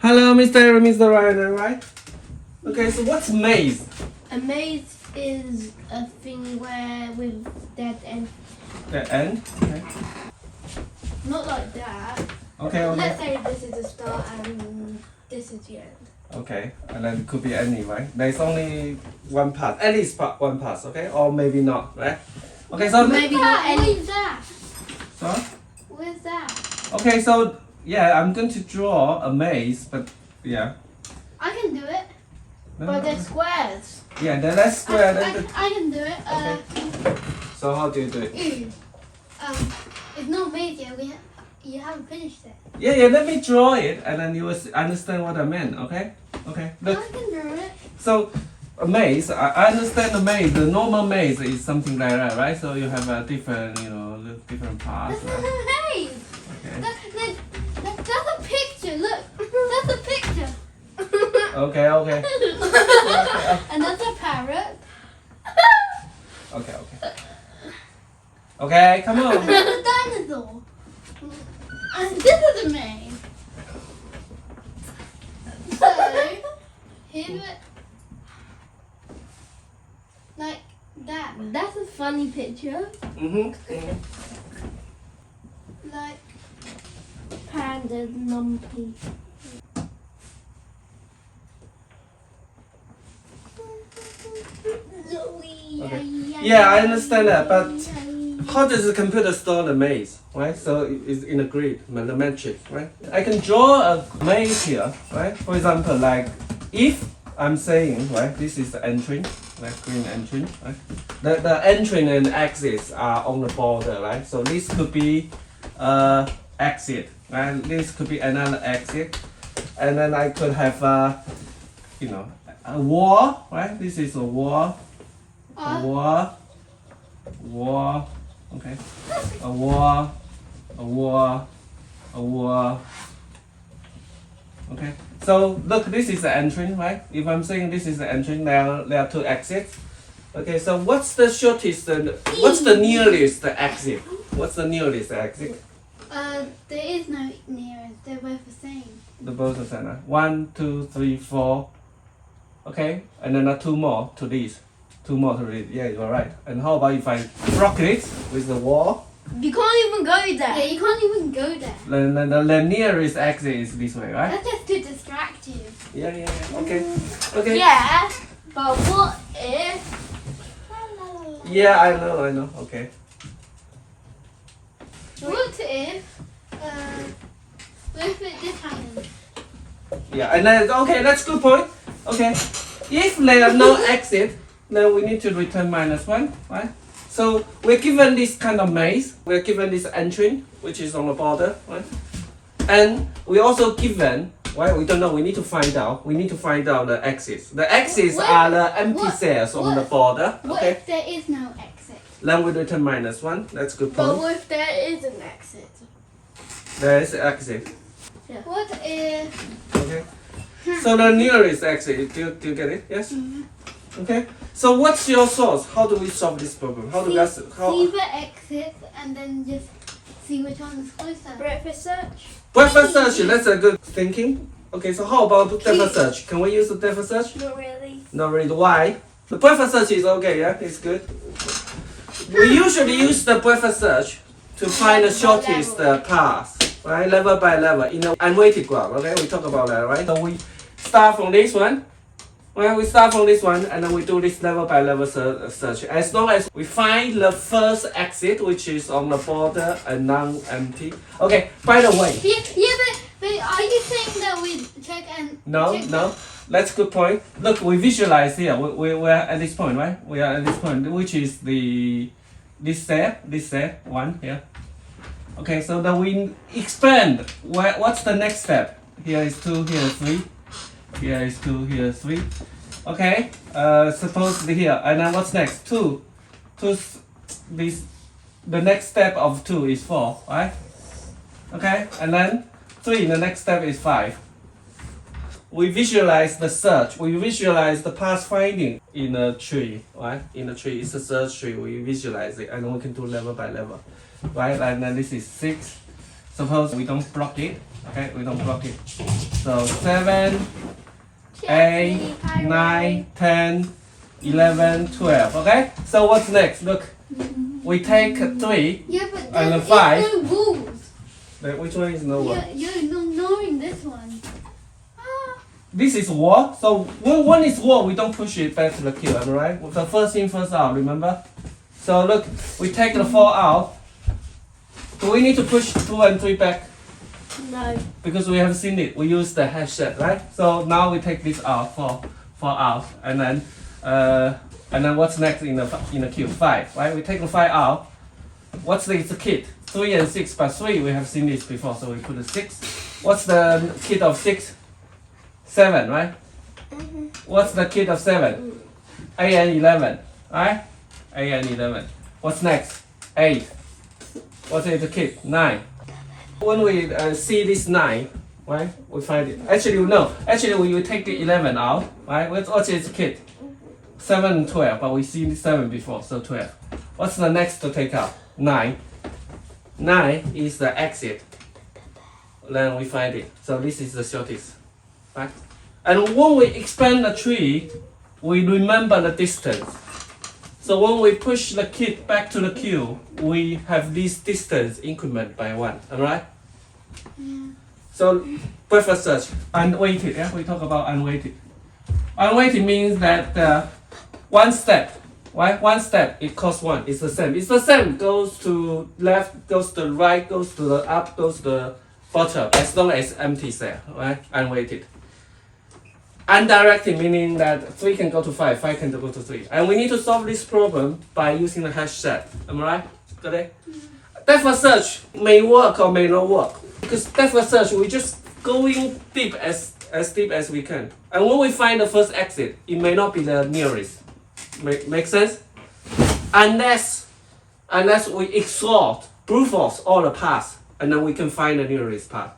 Hello, Mr. and Mr. Ryan, right? Okay, so what's maze? A maze is a thing where with dead end. The end? Okay. Not like that. Okay, okay. Let's say this is the start and this is the end. Okay, and then it could be any, right? There's only one path, at least one path, okay? Or maybe not, right? Okay, so Maybe not any. Where's that? So? Where's that? Okay, so yeah, I'm going to draw a maze, but yeah. I can do it. No, But no, they're squares. yeah, then let's square. I can do it. Okay. So how do you do it? It's not maze yet. You haven't finished it. Yeah, yeah. Let me draw it, and then you will understand what I meant. Okay. Okay. Look. I can draw it. So a maze. I understand the maze. The normal maze is something like that, right? So you have a different, different paths. That's Right? not a maze. Okay. That's a picture. Look, that's a picture. Okay. Okay. And that's a parrot. Okay. Okay. Okay. Come on. That's a dinosaur. And this is a maze. So, here's it. Like that. That's a funny picture. Mhm. Like pandas, numpy. Okay. Yeah, I understand that, but how does the computer store the maze, right? So it's in a grid, the matrix, right? I can draw a maze here, right? For example, like if I'm saying, right, this is the entry, like green entry, right? The entry and exits are on the border, right? So this could be exit, right? This could be another exit, and then I could have a wall, right? This is a wall. A wall, okay. A wall, okay. So look, this is the entrance, right? If I'm saying this is the entrance, there are two exits. Okay, so what's the shortest? What's the nearest exit? What's the nearest exit? There is no nearest. They're both the same. The both of them. 1, 2, 3, 4. Okay, and then two more to these. Two more to this. Yeah, you're right. And how about if I block it with the wall? You can't even go there. Yeah, you can't even go there. Then the nearest exit is this way, right? That's just to distract you. Yeah. Okay. Okay. Yeah, but what if? Yeah, I know. Okay. What if? What if it just happens? Yeah, and then okay, that's good point. Okay, if there are no exit, then we need to return -1, right? So we're given this kind of maze. We're given this entry, which is on the border, right? And we're also given, right? We don't know. We need to find out. We need to find out the exits. The exits are the empty cells on the border. What Okay. if there is no exit? Then we return -1. That's good But point. what if there is an exit? There is an exit. Yeah. What if? Okay. So the nearest exit, do you get it? Yes? Okay. So what's your source? How do we solve this problem? How do we See the exits and then just see which one is closer. Breakfast search. breakfast search, that's a good thinking. Okay, so how about breakfast search? Can we use the breakfast search? Not really. Not really. Why? The breakfast search is okay, yeah? It's good. We usually use the breakfast search to find the shortest path, right? Level by level in an unweighted graph. Okay, we talk about that, right? So we start from this one. Well, we start from this one and then we do this level by level search. As long as we find the first exit, which is on the border and non-empty. Okay, by the way. Yeah, but are you saying that we check and No, check no. That's a good point. Look, we visualize here. We're at this point, right? We are at this point, which is this step, one here. Okay, so then we expand. What's the next step? Here is 2, here is 3. Here is 2, here is 3. Okay, supposedly here. And then what's next? 2. The next step of 2 is 4, right? Okay, and then 3, the next step is 5. We visualize the search. We visualize the path finding in a tree, right? In a tree, it's a search tree. We visualize it, and we can do level by level, right? And then this is 6. Suppose we don't block it, Okay, we don't block it. So 7, 8, 9, 10, 11, 12. Okay, so what's next? Look, we take 3 Yeah, but and there a is 5. no rules. Which one is no one? You're ignoring this one. Ah. This is wall. So when one is wall, we don't push it back to the queue. Am I right? With the first in, first out. Remember? So look, we take the 4 out. Do we need to push 2 and 3 back? No. Because we have seen it. We use the hash set, right? So now we take this out, 4 out, and then what's next in the queue? 5, right? We take the 5 out. What's the kit? 3 and 6, but 3 we have seen this before, so we put a 6. What's the kit of 6? 7, right? What's the kit of 7? 8 and 11, right? 8 and 11. What's next? 8. What is the kit? 9. When we see this 9, right? We find it. Actually, no. Actually, we will take the 11 out, right? What is the kit? 7 and 12, but we see the 7 before, so 12. What's the next to take out? 9. 9 is the exit. Then we find it. So this is the shortest, right? And when we expand the tree, we remember the distance. So when we push the kit back to the queue, we have this distance increment by 1. Alright? Yeah. So breadth search, unweighted. Yeah, we talk about unweighted. Unweighted means that one step. Right? One step, it costs 1. It's the same. It's the same. Goes to left, goes to the right, goes to the up, goes to the bottom. As long as empty cell, right? Unweighted. Undirected meaning that 3 can go to 5, 5 can go to 3. And we need to solve this problem by using the hash set. Am I right? Got it? Depth of search may work or may not work. Because depth of search, we just going deep as deep as we can. And when we find the first exit, it may not be the nearest. Make sense? Unless we exhaust, brute force all the paths, and then we can find the nearest path.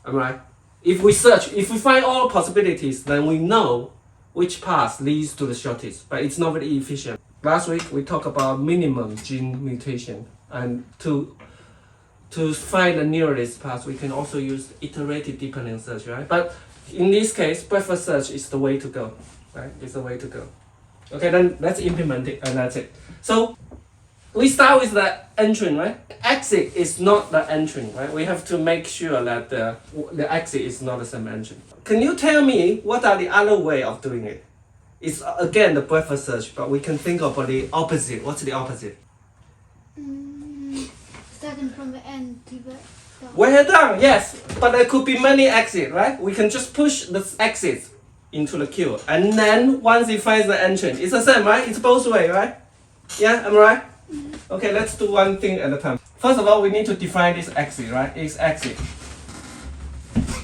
Am I right? If we search, if we find all possibilities, then we know which path leads to the shortest, but it's not very efficient. Last week we talked about minimum gene mutation, and to find the nearest path, we can also use iterative deep learning search, right? But in this case, breadth search is the way to go, right? It's the way to go. Okay, then let's implement it, and that's it. So we start with the entrance, right? Exit is not the entrance, right? We have to make sure that the exit is not the same entrance. Can you tell me what are the other way of doing it? It's again the breadth search, but we can think of the opposite. What's the opposite? Starting from the end to the start. Well done, yes. But there could be many exits, right? We can just push the exits into the queue, and then once it finds the entrance, it's the same, right? It's both way, right? Yeah, am I right? Okay, let's do one thing at a time. First of all, we need to define this exit, right? It's exit,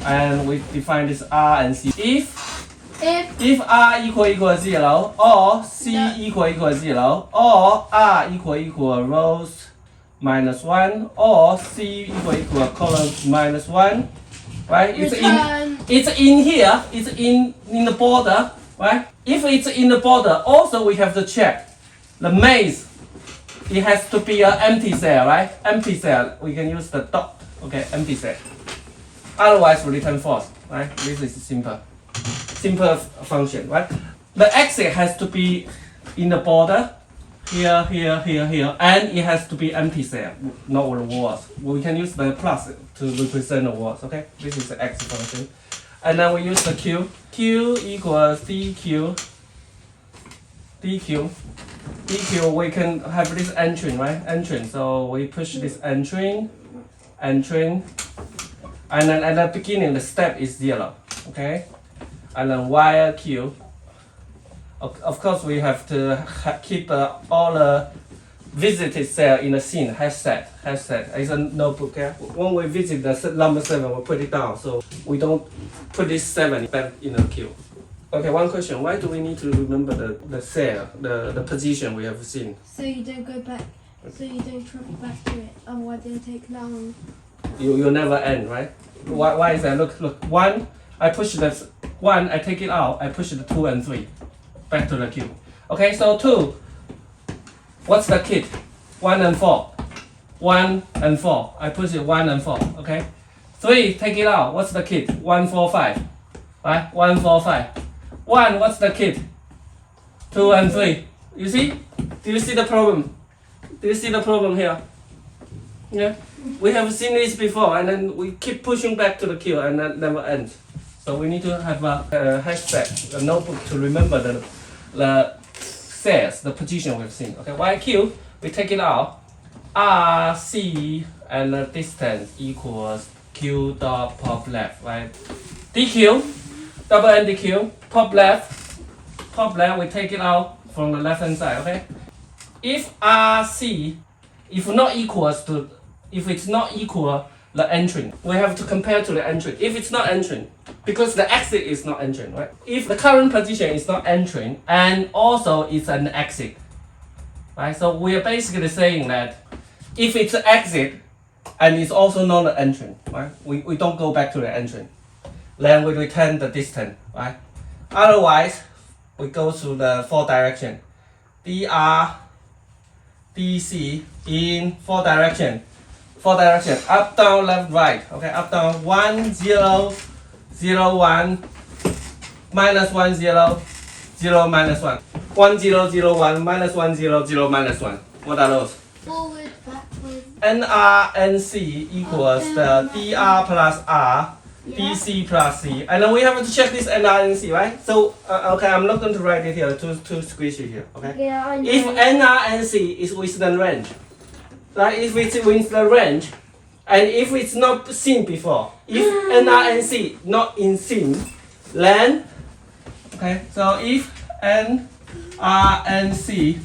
and we define this R and C. If R equal 0, or C equal 0, or R equal rows minus 1, or C equal column minus 1, right? It's in here, it's in the border, right? If it's in the border, also we have to check the maze. It has to be an empty cell, right? Empty cell, we can use the dot, okay, empty cell. Otherwise, we return false, right? This is simple function, right? The exit has to be in the border, here, and it has to be empty cell, not the walls. We can use the plus to represent the walls, okay? This is the exit function. And then we use the Q. Q equals DQ. We can have this entrance, right? Entrance. So we push this entrance, and then at the beginning the step is 0, okay? And then while Q. Of course, we have to keep all the visited cell in the scene, hash set. It's a notebook. Yeah? When we visit the number 7, we put it down, so we don't put this 7 back in the queue. Okay, one question. Why do we need to remember the cell, the position we have seen? So you don't go back, so you don't travel back to it, otherwise it'll take long. You'll never end, right? Why is that? Look, 1, I push the 1, I take it out, I push the 2 and 3. Back to the queue. Okay, so 2. What's the kit? 1 and 4. 1 and 4. I push it 1 and 4. Okay. 3, take it out. What's the kid? 1, 4, 5. Right? 1, 4, 5. 1, what's the kid? 2 and 3. You see? Do you see the problem? Do you see the problem here? Yeah? We have seen this before, and then we keep pushing back to the queue, and that never ends. So we need to have a hashtag, a notebook to remember the cells, the position we've seen. Okay, YQ, we take it out. R, C, and the distance equals Q dot pop left, right? DQ, double N DQ, pop left, we take it out from the left hand side, okay? If RC, if it's not equal the entering, we have to compare to the entering. If it's not entering, because the exit is not entering, right? If the current position is not entering, and also it's an exit, right? So we are basically saying that if it's an exit, and it's also not an entering, right? We don't go back to the entering. Then we return the distance, right? Otherwise, we go to the 4 direction. DR, DC in 4 direction. 4 direction, up, down, left, right. Okay, up, down, 1, 0, 0, 1, minus 1, 0, 0, minus 1. 1, 0, 0, 1, minus 1, 0, 0, minus 1. What are those? Forward, backwards. NR, NC equals the DR plus R, DC plus C. And then we have to check this NR and C, right? So, okay, I'm not going to write it here, to squeeze it here, okay? Yeah, I know. If NR and C is within range, right? If it's within the range, and if it's not seen before, if NR and C not in scene, then, okay, so if NR and C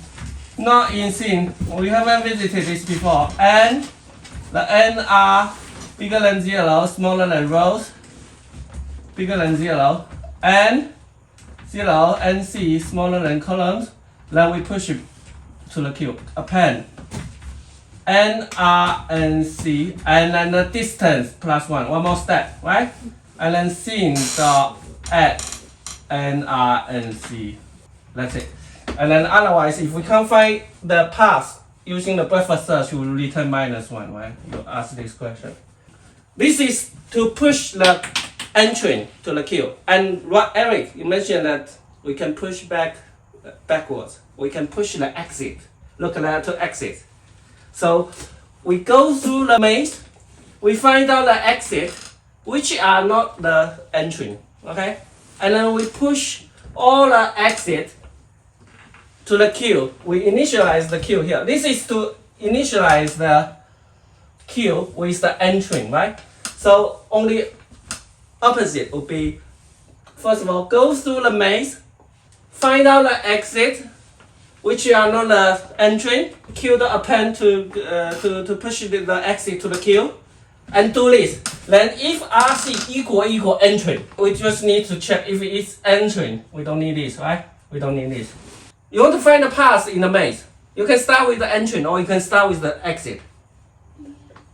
not in scene, we haven't visited this before, and the NR bigger than 0, smaller than rows, bigger than 0, and 0 and C smaller than columns, then we push it to the queue, append N, R, and C, and then the distance plus 1, one more step, right? And then scene dot add N, R, and C. That's it. And then otherwise, if we can't find the path using the breadth search, we will return -1, right? You ask this question. This is to push the entry to the queue. And what Eric, you mentioned that we can push backwards. We can push the exit. Look at that to exit. So we go through the maze, we find out the exit, which are not the entry, okay? And then we push all the exit to the queue. We initialize the queue here. This is to initialize the queue with the entry, right? So only opposite would be, first of all, go through the maze, find out the exit, which are not the entry, queue the append to push the exit to the queue, and do this. Then if RC equal entry, we just need to check if it's entry. We don't need this, right? We don't need this. You want to find the path in the maze. You can start with the entry or you can start with the exit.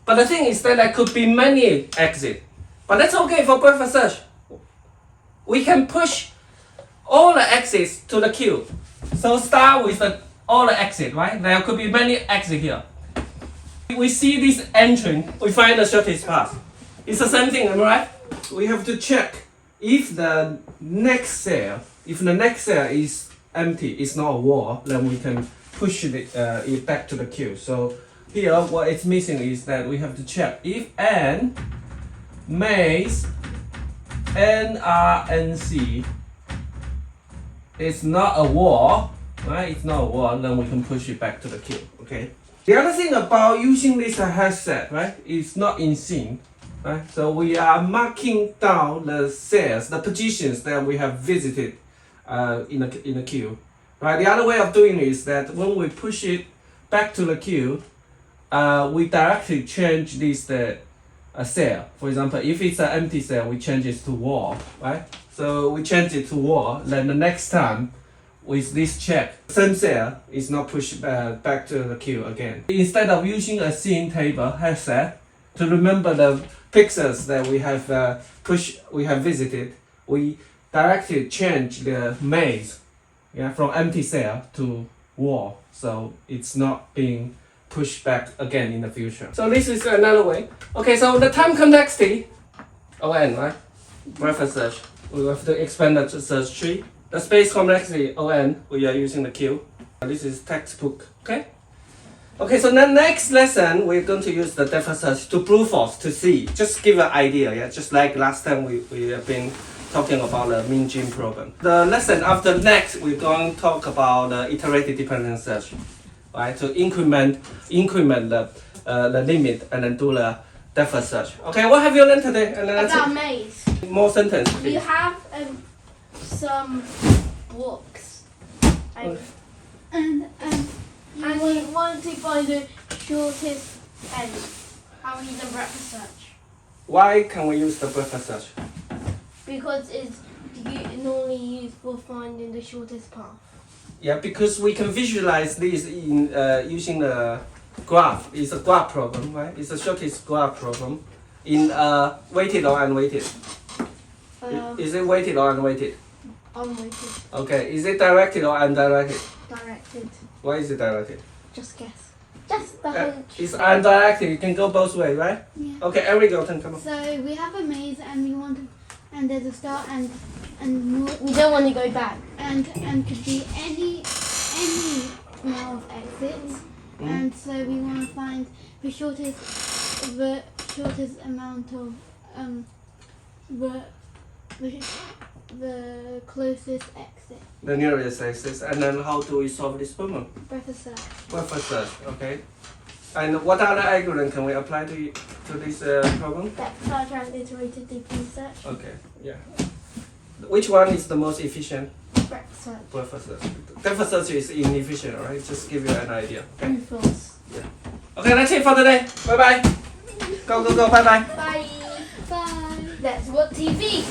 But the thing is that there could be many exits. But that's okay for breadth search. We can push all the exits to the queue. So start with all the exits, right? There could be many exits here. We see this entry, we find the shortest path. It's the same thing, am I right? We have to check if the next cell is empty, it's not a wall, then we can push it back to the queue. So here, what it's missing is that we have to check if N, maze, N, R, N, C is not a wall, right? It's not a wall, then we can push it back to the queue, okay? The other thing about using this hash set, right, is not in scene, right? So we are marking down the cells, the positions that we have visited in the queue, right? The other way of doing it is that when we push it back to the queue, we directly change this cell. For example, if it's an empty cell, we change it to wall, right? So we change it to wall, then the next time with this check, same cell is not pushed back to the queue again. Instead of using a scene table hash set to remember the pixels that we have visited, we directly change the maze, from empty cell to wall. So it's not being push back again in the future. So this is another way. Okay, so the time complexity, ON, right? Breadth search. We have to expand the search tree. The space complexity, ON, we are using the queue. This is textbook, okay? Okay, so the next lesson, we're going to use the depth search to brute force, to see. Just give an idea, yeah? Just like last time we have been talking about the mean gene problem. The lesson after next, we're going to talk about the iterative dependent search, right? To increment the limit and then do the depth search. Okay, what have you learned today? And then About maze. more sentence, You please. have some blocks. And we want to find the shortest end. And we need the breadth search. Why can we use the breadth search? Because it's normally used for finding the shortest path. Yeah, because we can visualize this in using the graph. It's a graph problem, right? It's a shortest graph problem in weighted or unweighted. Is it weighted or unweighted? Unweighted. Okay, is it directed or undirected? Directed. Why is it directed? Just guess. Just the hunch. It's undirected. You can go both ways, right? Yeah. Okay, Eric, your turn. Come on. So we have a maze and we want to, and there's a start and more, we don't want to go back and could be any amount of exits. And so we want to find the shortest amount of the closest exit. The nearest exit. And then how do we solve this problem? Breadth search. Breadth search, okay. And what other algorithm can we apply to this problem? Depth search and iterative deep search. Okay, yeah. Which one is the most efficient? Breadth search. Breadth search. Depth search is inefficient, right? Just give you an idea. Okay. And false. Okay, that's it for today. Bye bye. Go, bye bye. Bye. Bye. That's what TV.